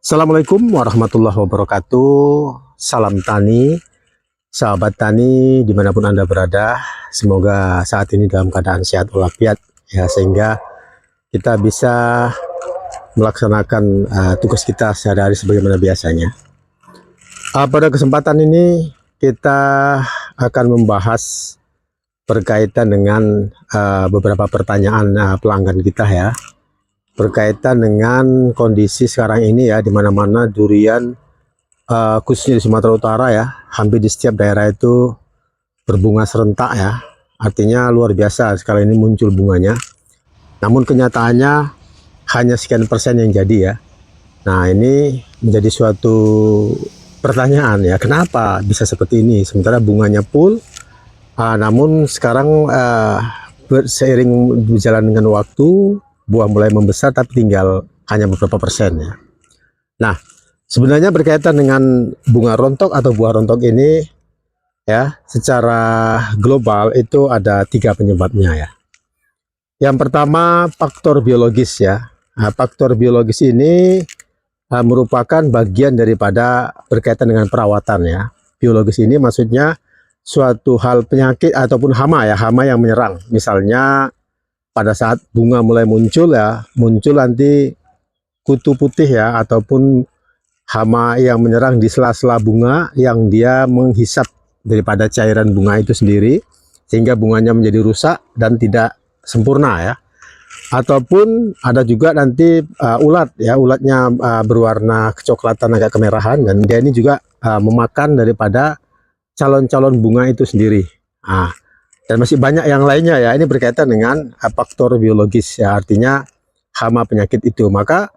Assalamualaikum warahmatullahi wabarakatuh. Salam tani, sahabat tani dimanapun Anda berada. Semoga saat ini dalam keadaan sehat walafiat ya, sehingga kita bisa melaksanakan tugas kita sehari-hari sebagaimana biasanya. Pada kesempatan ini kita akan membahas berkaitan dengan beberapa pertanyaan pelanggan kita ya, berkaitan dengan kondisi sekarang ini ya, di mana-mana durian khususnya di Sumatera Utara ya, hampir di setiap daerah itu berbunga serentak ya. Artinya luar biasa sekali ini muncul bunganya. Namun kenyataannya hanya sekian persen yang jadi ya. Nah, ini menjadi suatu pertanyaan ya, kenapa bisa seperti ini sementara bunganya full, namun sekarang seiring berjalan dengan waktu buah mulai membesar tapi tinggal hanya beberapa persen ya. Nah, sebenarnya berkaitan dengan bunga rontok atau buah rontok ini ya, secara global itu ada 3 penyebabnya ya. Yang pertama faktor biologis ya. Nah, faktor biologis ini merupakan bagian daripada berkaitan dengan perawatan ya. Biologis ini maksudnya suatu hal penyakit ataupun hama ya, hama yang menyerang. Misalnya pada saat bunga mulai muncul ya, muncul nanti kutu putih ya, ataupun hama yang menyerang di sela-sela bunga yang dia menghisap daripada cairan bunga itu sendiri, sehingga bunganya menjadi rusak dan tidak sempurna ya. Ataupun ada juga nanti ulat ya, ulatnya berwarna kecoklatan agak kemerahan, dan dia ini juga memakan daripada calon-calon bunga itu sendiri. Dan masih banyak yang lainnya ya, ini berkaitan dengan faktor biologis ya, artinya hama penyakit itu. Maka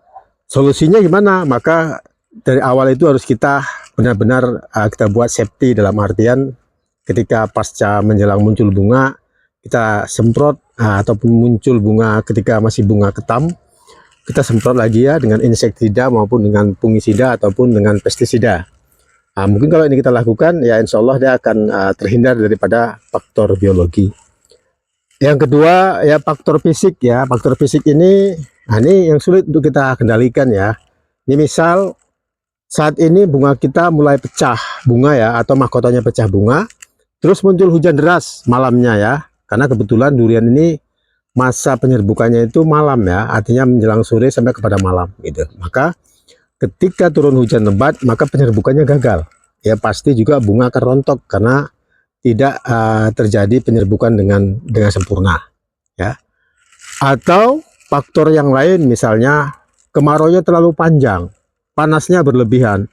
solusinya gimana? Maka dari awal itu harus kita benar-benar kita buat safety, dalam artian ketika pasca menjelang muncul bunga kita semprot, ataupun muncul bunga ketika masih bunga ketam, kita semprot lagi ya dengan insektisida maupun dengan fungisida ataupun dengan pestisida. Mungkin kalau ini kita lakukan ya, insya Allah dia akan terhindar daripada faktor biologi. Yang kedua ya, faktor fisik ya. Faktor fisik ini yang sulit untuk kita kendalikan ya. Ini misal saat ini bunga kita mulai pecah bunga ya, atau mahkotanya pecah bunga, terus muncul hujan deras malamnya ya, karena kebetulan durian ini masa penyerbukannya itu malam ya, artinya menjelang sore sampai kepada malam gitu. Maka ketika turun hujan lebat maka penyerbukannya gagal ya, pasti juga bunga akan rontok karena tidak terjadi penyerbukan dengan sempurna ya. Atau faktor yang lain, misalnya kemaraunya terlalu panjang, panasnya berlebihan,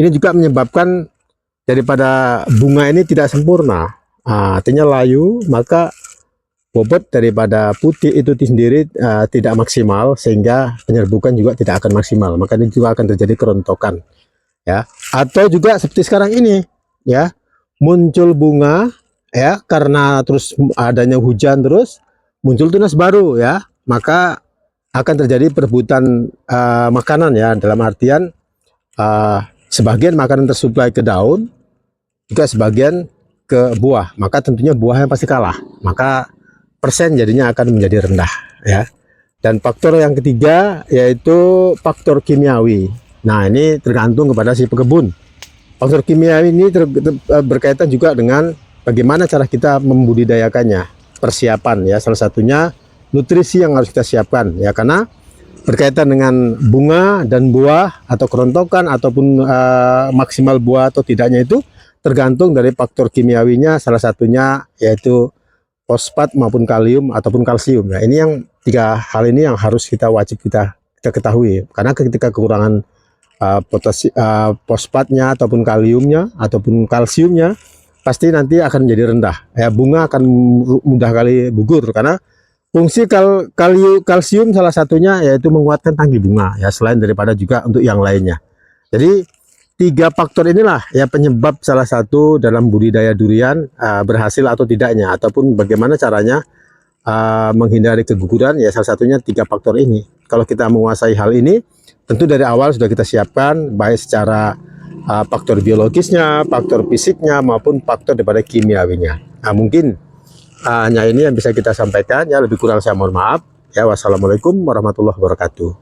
ini juga menyebabkan daripada bunga ini tidak sempurna, artinya layu, maka bobot daripada putih itu sendiri tidak maksimal, sehingga penyerbukan juga tidak akan maksimal, maka ini juga akan terjadi kerontokan ya. Atau juga seperti sekarang ini ya, muncul bunga ya, karena terus adanya hujan terus muncul tunas baru ya, maka akan terjadi perebutan makanan ya, dalam artian sebagian makanan tersuplai ke daun, juga sebagian ke buah, maka tentunya buahnya pasti kalah, maka persen jadinya akan menjadi rendah ya. Dan faktor yang ketiga yaitu faktor kimiawi. Nah, ini tergantung kepada si pekebun. Faktor kimiawi ini berkaitan juga dengan bagaimana cara kita membudidayakannya, persiapan ya, salah satunya nutrisi yang harus kita siapkan ya, karena berkaitan dengan bunga dan buah atau kerontokan ataupun maksimal buah atau tidaknya itu tergantung dari faktor kimiawinya, salah satunya yaitu fosfat maupun kalium ataupun kalsium. Nah, ini yang 3 hal ini yang harus wajib kita ketahui, karena ketika kekurangan fosfatnya ataupun kaliumnya ataupun kalsiumnya, pasti nanti akan menjadi rendah ya, bunga akan mudah kali gugur, karena fungsi kalsium salah satunya yaitu menguatkan tangki bunga ya, selain daripada juga untuk yang lainnya. Jadi 3 faktor inilah ya penyebab salah satu dalam budidaya durian berhasil atau tidaknya, ataupun bagaimana caranya menghindari keguguran ya, salah satunya 3 faktor ini. Kalau kita menguasai hal ini, tentu dari awal sudah kita siapkan baik secara faktor biologisnya, faktor fisiknya maupun faktor daripada kimiawinya. Mungkin hanya ini yang bisa kita sampaikan ya, lebih kurang saya mohon maaf ya. Wassalamualaikum warahmatullahi wabarakatuh.